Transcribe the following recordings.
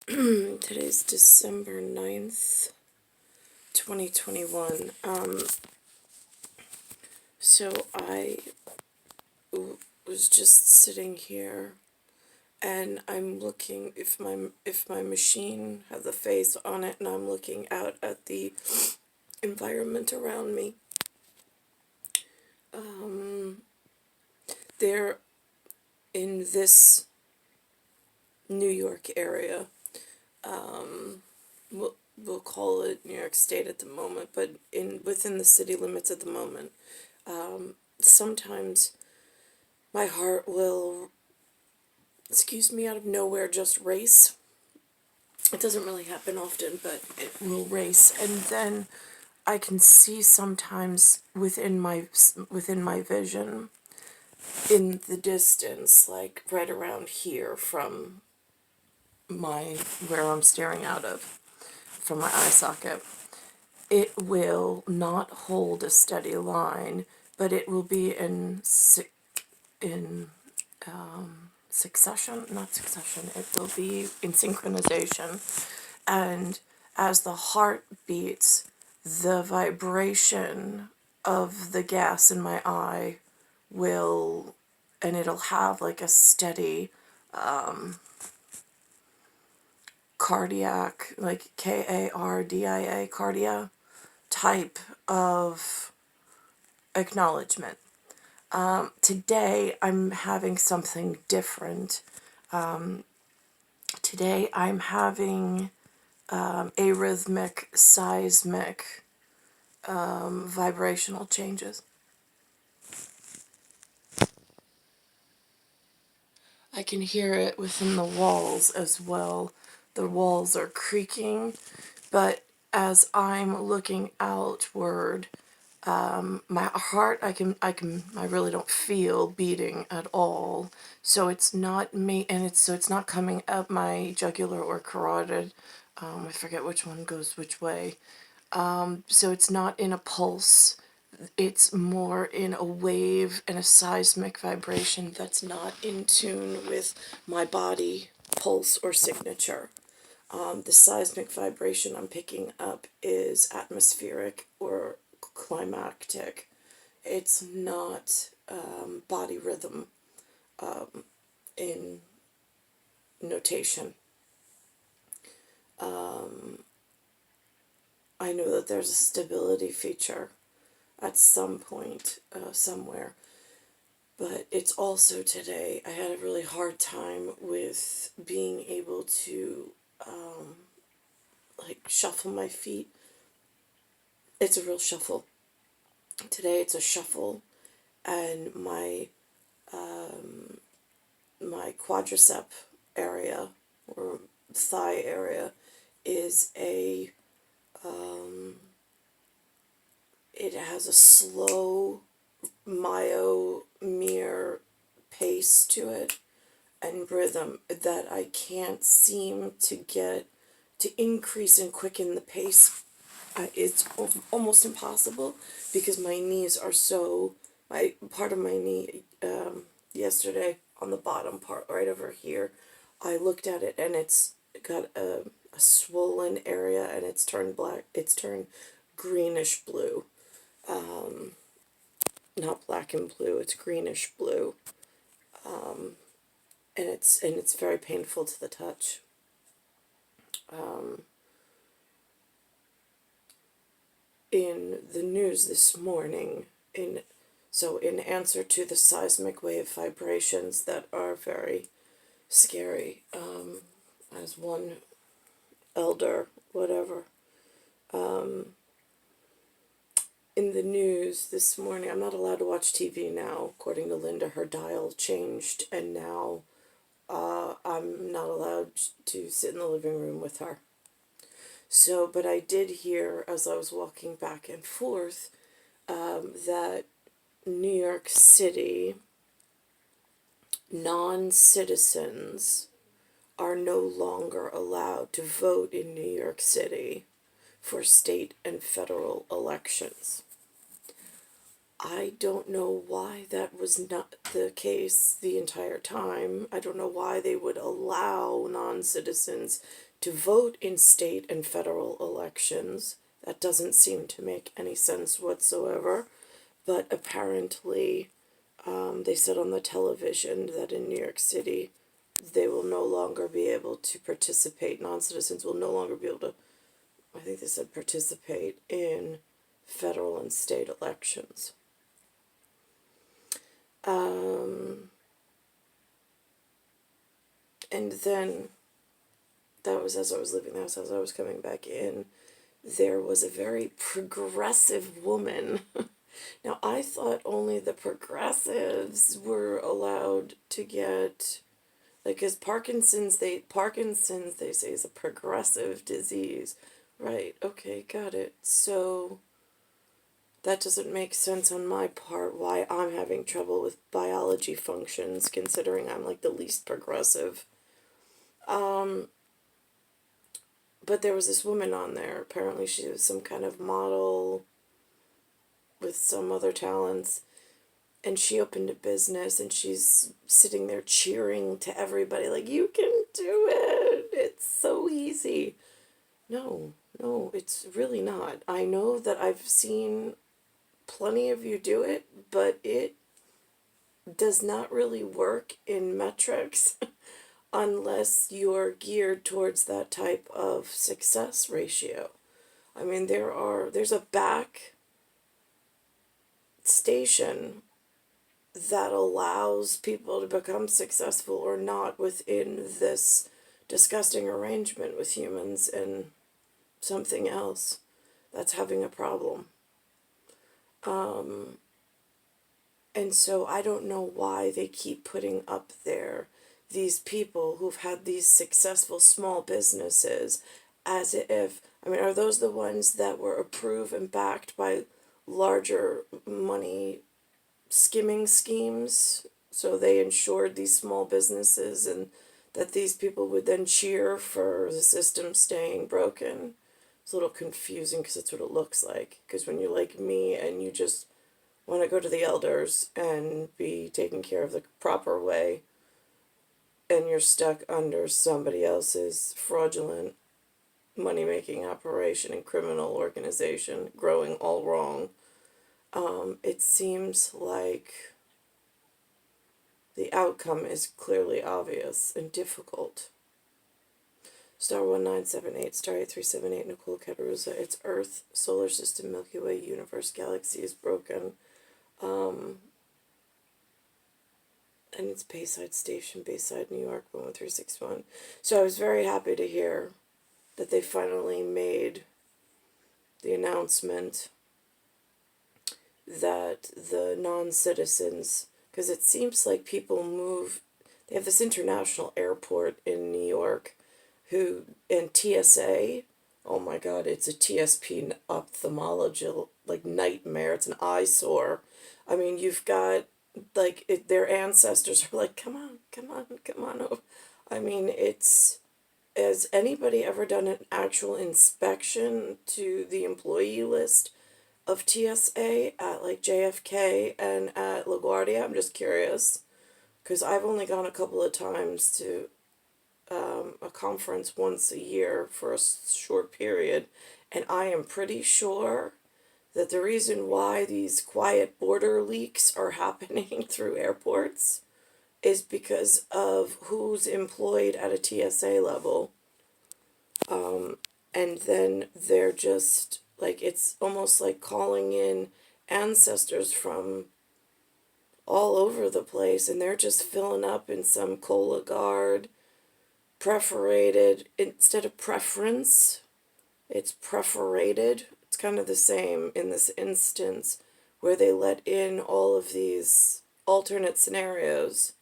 Today's December 9th, 2021. So I was just sitting here and I'm looking if my machine has a face on it, and I'm looking out at the environment around me. There in this New York area, we'll call it New York State at the moment, but within the city limits at the moment, sometimes my heart will, excuse me, out of nowhere just race. It doesn't really happen often, but it will race, and then I can see sometimes within my vision in the distance, like right around here from where I'm staring out of, from my eye socket. It will not hold a steady line, but it will be in succession, not succession, it will be in synchronization. And as the heart beats, the vibration of the gas in my eye will, and it'll have like a steady cardiac, like KARDIA, cardia type of acknowledgement. Today I'm having something different. Today I'm having arrhythmic, seismic, vibrational changes. I can hear it within the walls as well. The walls are creaking, but as I'm looking outward, my heart, I really don't feel beating at all. So it's not me, and it's not coming up my jugular or carotid. I forget which one goes which way. So it's not in a pulse. It's more in a wave and a seismic vibration that's not in tune with my body pulse or signature. The seismic vibration I'm picking up is atmospheric or climactic. It's not body rhythm in notation. I know that there's a stability feature at some point somewhere, but it's also today I had a really hard time with being able to like shuffle my feet. It's a real shuffle. Today it's a shuffle, and my quadricep area or thigh area is it has a slow myomere pace to it and rhythm that I can't seem to get to increase and quicken the pace. It's almost impossible because my knees are so, my part of my knee yesterday on the bottom part right over here, I looked at it and it's got a swollen area, and it's turned black, it's turned greenish blue. Not black and blue, it's greenish blue. And it's very painful to the touch. In the news this morning, in answer to the seismic wave vibrations that are very scary, as one elder, whatever, in the news this morning, I'm not allowed to watch TV now. According to Linda, her dial changed, and now I'm not allowed to sit in the living room with her. So, but I did hear as I was walking back and forth that New York City non-citizens are no longer allowed to vote in New York City for state and federal elections. I don't know why that was not the case the entire time. I don't know why they would allow non-citizens to vote in state and federal elections. That doesn't seem to make any sense whatsoever, but apparently they said on the television that in New York City they will no longer be able to participate, non-citizens will no longer be able to, I think they said, participate in federal and state elections. And then that was as I was leaving the house, as I was coming back in, there was a very progressive woman. Now, I thought only the progressives were allowed to get, like, because Parkinson's they say is a progressive disease. Right, okay, got it. So that doesn't make sense on my part why I'm having trouble with biology functions, considering I'm like the least progressive. But there was this woman on there. Apparently she was some kind of model with some other talents. And she opened a business and she's sitting there cheering to everybody like, you can do it. It's so easy. No, it's really not. I know that I've seen plenty of you do it, but it does not really work in metrics unless you're geared towards that type of success ratio. I mean, there's a back station that allows people to become successful or not within this disgusting arrangement with humans and something else that's having a problem. And so I don't know why they keep putting up there these people who've had these successful small businesses as if, I mean, are those the ones that were approved and backed by larger money skimming schemes? So they insured these small businesses and that these people would then cheer for the system staying broken. It's a little confusing because it's what it looks like. Because when you're like me and you just want to go to the elders and be taken care of the proper way, and you're stuck under somebody else's fraudulent money-making operation and criminal organization growing all wrong, it seems like the outcome is clearly obvious and difficult. Star 1978, Star 8378, Nicole, Cattaruzza. It's Earth, Solar System, Milky Way, Universe, Galaxy is broken. And it's Bayside Station, Bayside, New York, 11361. So I was very happy to hear that they finally made the announcement that the non-citizens, because it seems like people move, they have this international airport in New York, and TSA, oh my god, it's a TSP ophthalmology, like, nightmare, it's an eyesore. I mean, you've got, like, their ancestors are like, come on. I mean, has anybody ever done an actual inspection to the employee list of TSA at, like, JFK and at LaGuardia? I'm just curious, because I've only gone a couple of times to a conference once a year for a short period, and I am pretty sure that the reason why these quiet border leaks are happening through airports is because of who's employed at a TSA level. And then they're just, like, it's almost like calling in ancestors from all over the place, and they're just filling up in some Cologuard, perforated, instead of preference, it's perforated. It's kind of the same in this instance, where they let in all of these alternate scenarios,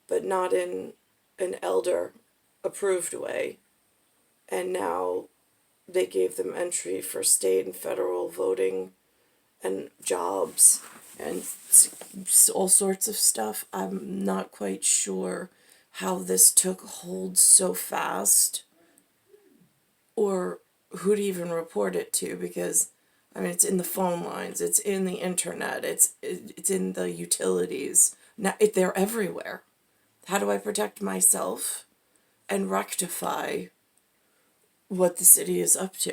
but not in an elder approved way. And now they gave them entry for state and federal voting and jobs and all sorts of stuff. I'm not quite sure how this took hold so fast, or who to even report it to, because I mean, it's in the phone lines, it's in the internet, it's in the utilities. Now they're everywhere. How do I protect myself and rectify what the city is up to?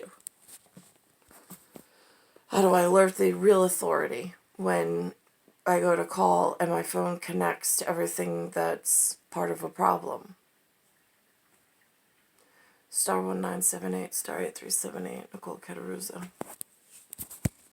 How do I alert the real authority when I go to call and my phone connects to everything that's part of a problem? *1978, *8378, Nicole Cattaruzza.